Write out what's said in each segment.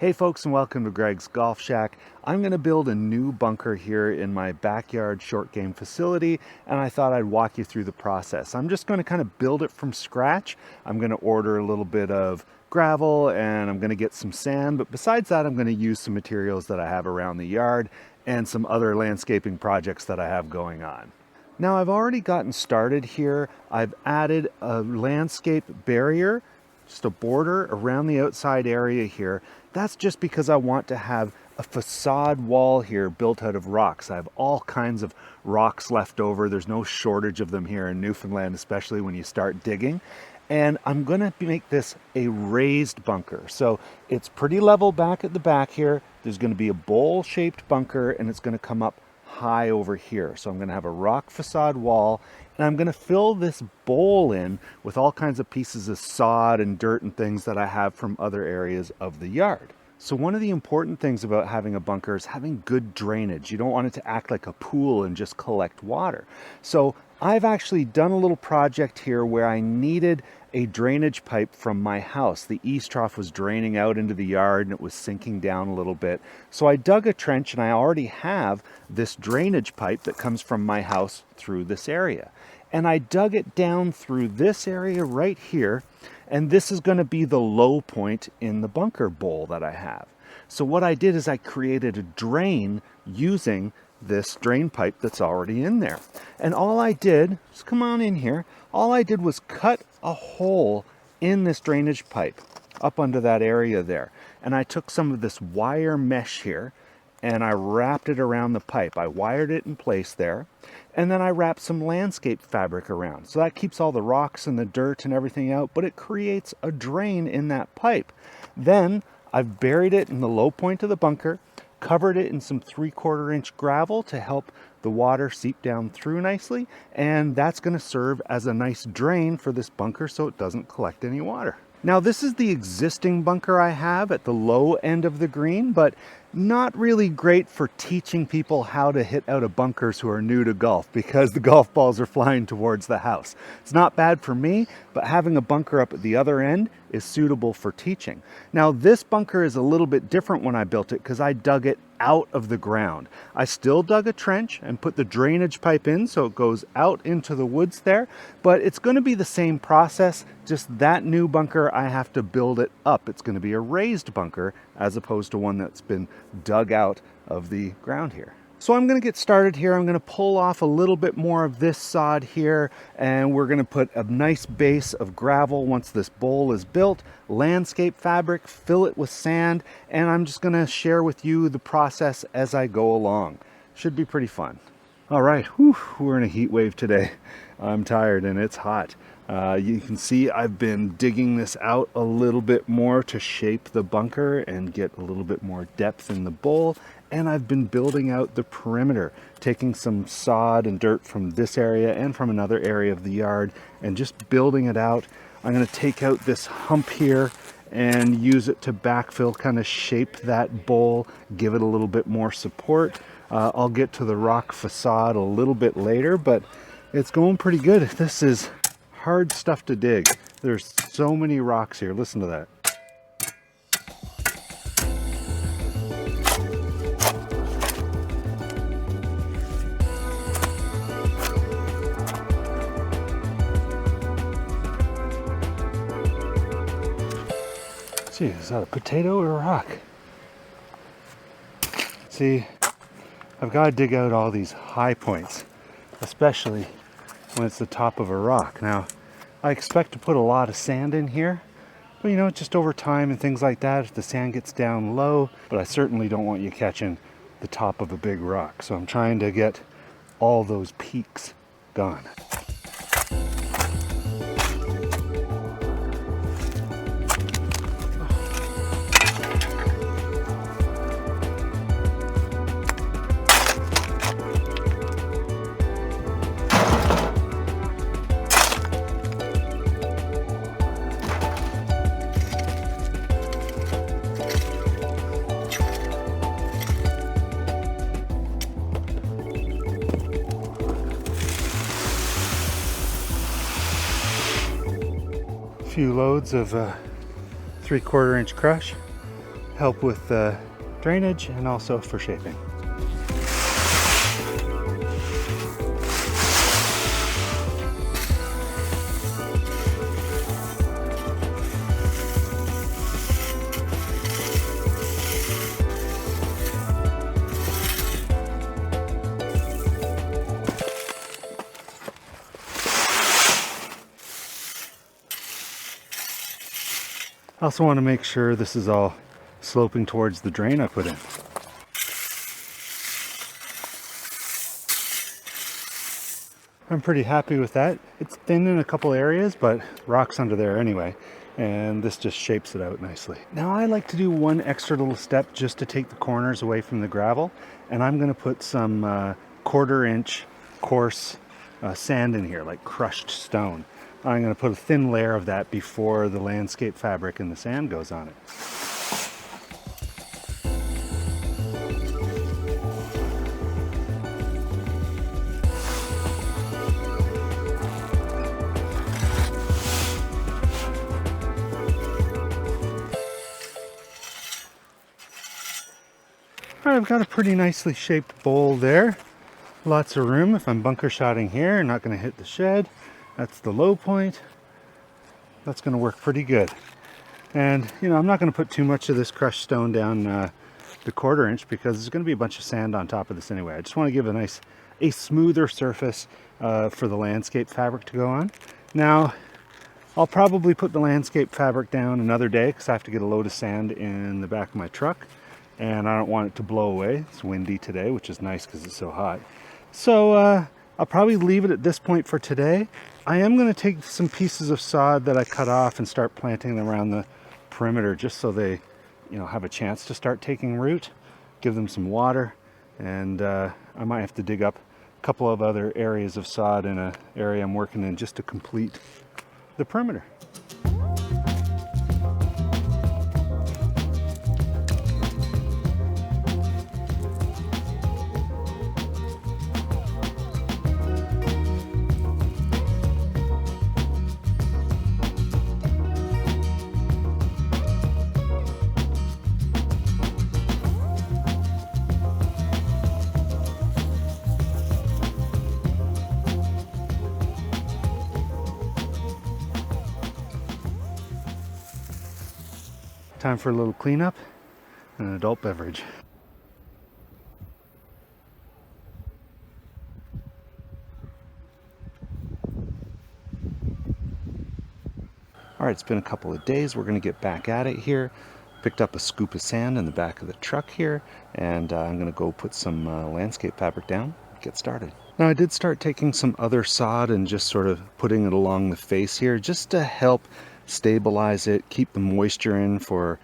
Hey folks, and welcome to Greg's Golf Shack. I'm going to build a new bunker here in my backyard short game facility, and I thought I'd walk you through the process. I'm just going to kind of build it from scratch. I'm going to order a little bit of gravel and I'm going to get some sand, but besides that I'm going to use some materials that I have around the yard and some other landscaping projects that I have going on. Now I've already gotten started here. I've added a landscape barrier, just a border around the outside area here. That's just because I want to have a facade wall here built out of rocks. I have all kinds of rocks left over. There's no shortage of them here in Newfoundland, especially when you start digging. And I'm going to make this a raised bunker. So it's pretty level back at the back here. There's going to be a bowl-shaped bunker, and it's going to come up high over here. So I'm going to have a rock facade wall, and I'm going to fill this bowl in with all kinds of pieces of sod and dirt and things that I have from other areas of the yard. So one of the important things about having a bunker is having good drainage. You don't want it to act like a pool and just collect water. So I've actually done a little project here where I needed a drainage pipe from my house. The eaves trough was draining out into the yard and it was sinking down a little bit. So I dug a trench, and I already have this drainage pipe that comes from my house through this area. And I dug it down through this area right here, and this is going to be the low point in the bunker bowl that I have. So what I did is I created a drain using this drain pipe that's already in there. And all I did, just come on in here, all I did was cut a hole in this drainage pipe up under that area there. And I took some of this wire mesh here and I wrapped it around the pipe. I wired it in place there, and then I wrapped some landscape fabric around. So that keeps all the rocks and the dirt and everything out, but it creates a drain in that pipe. Then I've buried it in the low point of the bunker, covered it in some 3/4 inch gravel to help the water seep down through nicely, and that's going to serve as a nice drain for this bunker so it doesn't collect any water. Now this is the existing bunker I have at the low end of the green, but not really great for teaching people how to hit out of bunkers who are new to golf because the golf balls are flying towards the house. It's not bad for me, but having a bunker up at the other end is suitable for teaching. Now this bunker is a little bit different when I built it because I dug it out of the ground. I still dug a trench and put the drainage pipe in so it goes out into the woods there, but it's going to be the same process, just that new bunker I have to build it up. It's going to be a raised bunker as opposed to one that's been dug out of the ground here. So I'm going to get started here. I'm going to pull off a little bit more of this sod here, and we're going to put a nice base of gravel once this bowl is built, landscape fabric, fill it with sand, and I'm just going to share with you the process as I go along. Should be pretty fun. All right, we're in a heat wave today. I'm tired and it's hot. You can see I've been digging this out a little bit more to shape the bunker and get a little bit more depth in the bowl. And I've been building out the perimeter, taking some sod and dirt from this area and from another area of the yard and just building it out. I'm going to take out this hump here and use it to backfill, kind of shape that bowl, give it a little bit more support. I'll get to the rock facade a little bit later, but it's going pretty good. This is hard stuff to dig. There's so many rocks here. Listen to that. Gee, is that a potato or a rock? See, I've got to dig out all these high points, especially when it's the top of a rock. Now, I expect to put a lot of sand in here, but you know, just over time and things like that, if the sand gets down low, but I certainly don't want you catching the top of a big rock. So I'm trying to get all those peaks gone. Few loads of 3/4 inch crush. help with drainage and also for shaping. I also want to make sure this is all sloping towards the drain I put in. I'm pretty happy with that. It's thin in a couple areas, but rock's under there anyway, and this just shapes it out nicely. Now I like to do one extra little step just to take the corners away from the gravel, and I'm going to put some 1/4 inch coarse sand in here, like crushed stone. I'm going to put a thin layer of that before the landscape fabric and the sand goes on it. All right, I've got a pretty nicely shaped bowl there. Lots of room if I'm bunker shotting here, not going to hit the shed. That's the low point. That's going to work pretty good. And you know, I'm not going to put too much of this crushed stone down the 1/4 inch because there's going to be a bunch of sand on top of this anyway. I just want to give a smoother surface for the landscape fabric to go on. Now, I'll probably put the landscape fabric down another day because I have to get a load of sand in the back of my truck, and I don't want it to blow away. It's windy today, which is nice because it's so hot. So I'll probably leave it at this point for today. I am going to take some pieces of sod that I cut off and start planting them around the perimeter just so they, you know, have a chance to start taking root. Give them some water, and I might have to dig up a couple of other areas of sod in an area I'm working in just to complete the perimeter. Time for a little cleanup and an adult beverage. All right, it's been a couple of days. We're going to get back at it here. Picked up a scoop of sand in the back of the truck here, and I'm going to go put some landscape fabric down, get started. Now, I did start taking some other sod and just sort of putting it along the face here just to help stabilize it, keep the moisture in for,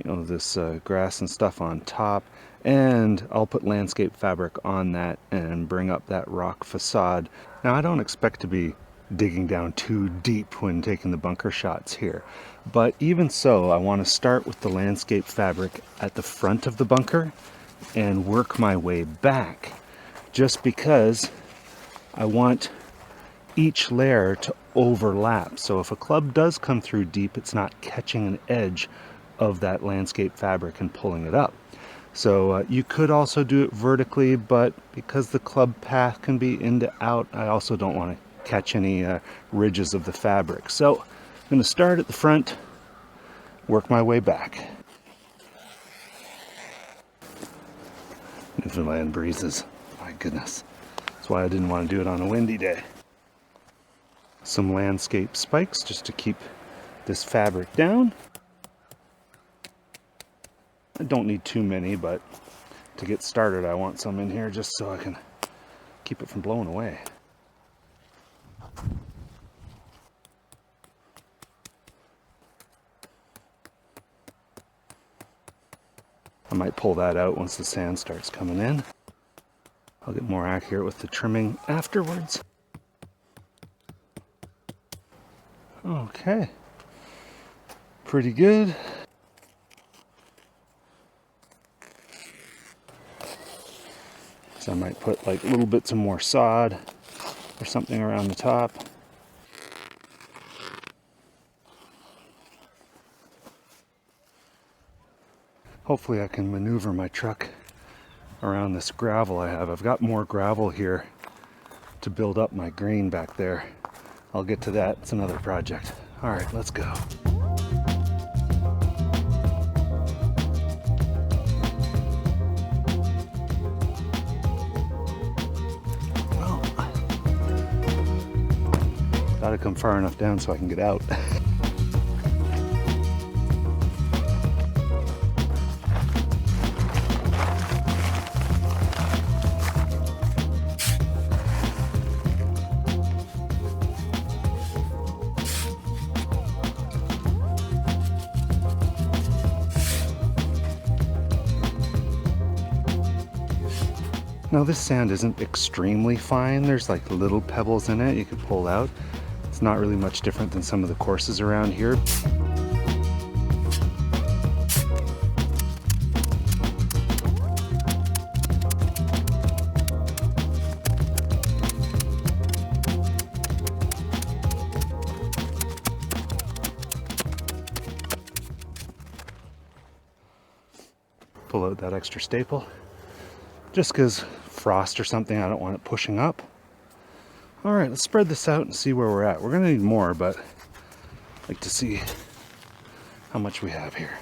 you know, this grass and stuff on top. And I'll put landscape fabric on that and bring up that rock facade. Now, I don't expect to be digging down too deep when taking the bunker shots here, but even so, I want to start with the landscape fabric at the front of the bunker and work my way back, just because I want each layer to overlap. So if a club does come through deep, it's not catching an edge of that landscape fabric and pulling it up. So you could also do it vertically, but because the club path can be in to out, I also don't want to catch any ridges of the fabric. So I'm going to start at the front, work my way back. Newfoundland breezes, my goodness. That's why I didn't want to do it on a windy day. Some landscape spikes just to keep this fabric down. I don't need too many, but to get started I want some in here just so I can keep it from blowing away. I might pull that out once the sand starts coming in. I'll get more accurate with the trimming afterwards. Okay, pretty good. So I might put like little bits of more sod or something around the top. Hopefully I can maneuver my truck around this gravel I have. I've got more gravel here to build up my green back there. I'll get to that. It's another project. All right, let's go. Well, gotta come far enough down so I can get out. Now this sand isn't extremely fine. There's like little pebbles in it you could pull out. It's not really much different than some of the courses around here. Pull out that extra staple. Just because frost or something, I don't want it pushing up. All right, let's spread this out and see where we're at. We're gonna need more, but I'd like to see how much we have here.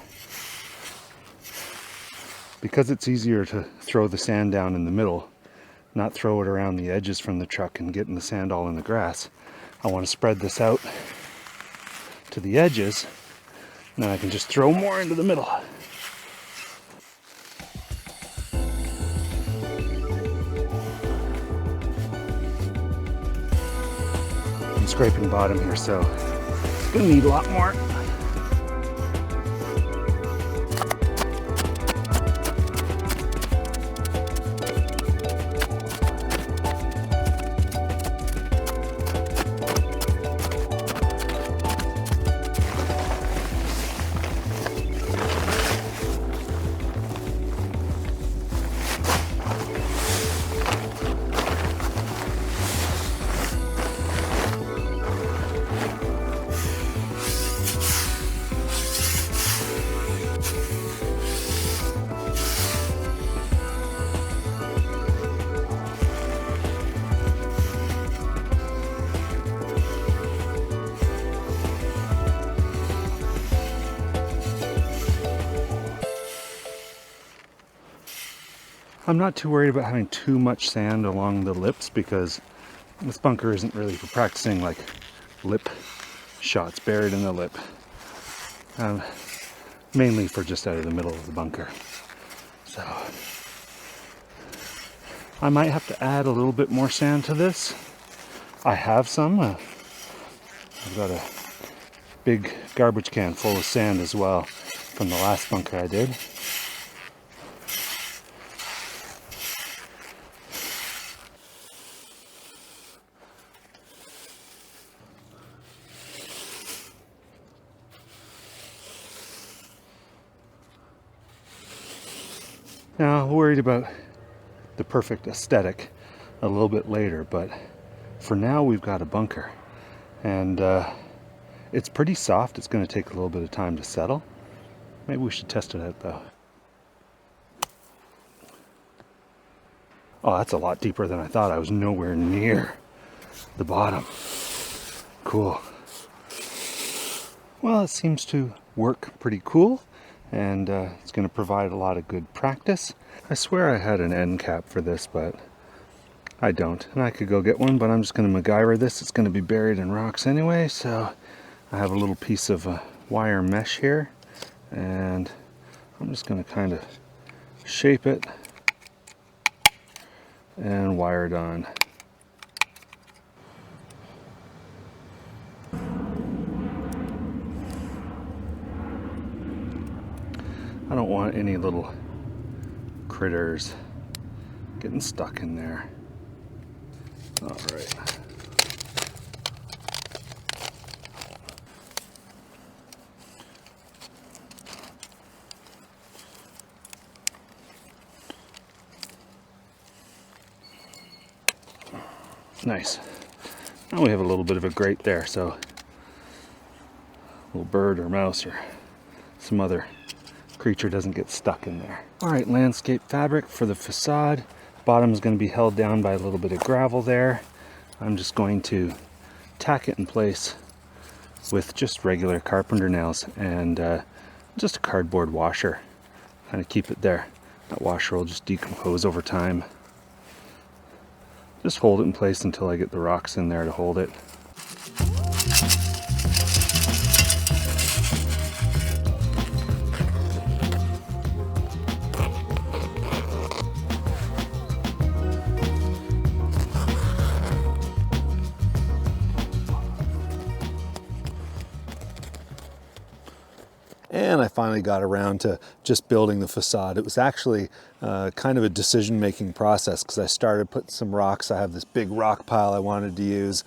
Because it's easier to throw the sand down in the middle, not throw it around the edges from the truck and getting the sand all in the grass, I want to spread this out to the edges, and then I can just throw more into the middle. Scraping bottom here, so it's gonna need a lot more. I'm not too worried about having too much sand along the lips because this bunker isn't really for practicing like lip shots buried in the lip. Mainly for just out of the middle of the bunker. So I might have to add a little bit more sand to this. I have some. I've got a big garbage can full of sand as well from the last bunker I did. Now, worried about the perfect aesthetic a little bit later, but for now we've got a bunker, and it's pretty soft. It's going to take a little bit of time to settle. Maybe we should test it out though. Oh, that's a lot deeper than I thought. I was nowhere near the bottom. Cool. Well, it seems to work pretty cool. And it's going to provide a lot of good practice. I swear I had an end cap for this, but I don't. And I could go get one, but I'm just going to MacGyver this. It's going to be buried in rocks anyway, so I have a little piece of wire mesh here, and I'm just going to kind of shape it and wire it on. I don't want any little critters getting stuck in there. All right. Nice. Now we have a little bit of a grate there, so a little bird or mouse or some other creature doesn't get stuck in there. All right, landscape fabric for the facade. Bottom is going to be held down by a little bit of gravel there. I'm just going to tack it in place with just regular carpenter nails and just a cardboard washer. Kind of keep it there. That washer will just decompose over time. Just hold it in place until I get the rocks in there to hold it. And I finally got around to just building the facade. It was actually kind of a decision-making process because I started putting some rocks. I have this big rock pile I wanted to use,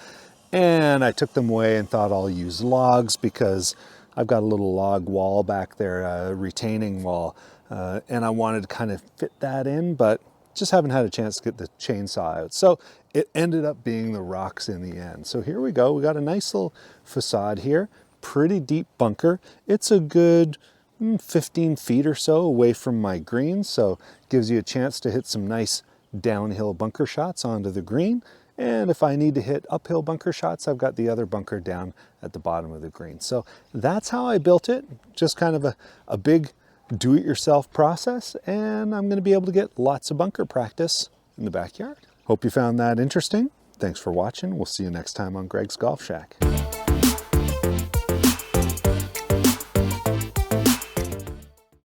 and I took them away and thought I'll use logs because I've got a little log wall back there, a retaining wall, and I wanted to kind of fit that in, but just haven't had a chance to get the chainsaw out. So it ended up being the rocks in the end. So here we go. We got a nice little facade here. Pretty deep bunker. It's a good 15 feet or so away from my green, so gives you a chance to hit some nice downhill bunker shots onto the green. And if I need to hit uphill bunker shots, I've got the other bunker down at the bottom of the green. So that's how I built it. Just kind of a big do-it-yourself process, and I'm going to be able to get lots of bunker practice in the backyard. Hope you found that interesting. Thanks for watching. We'll see you next time on Greg's Golf Shack.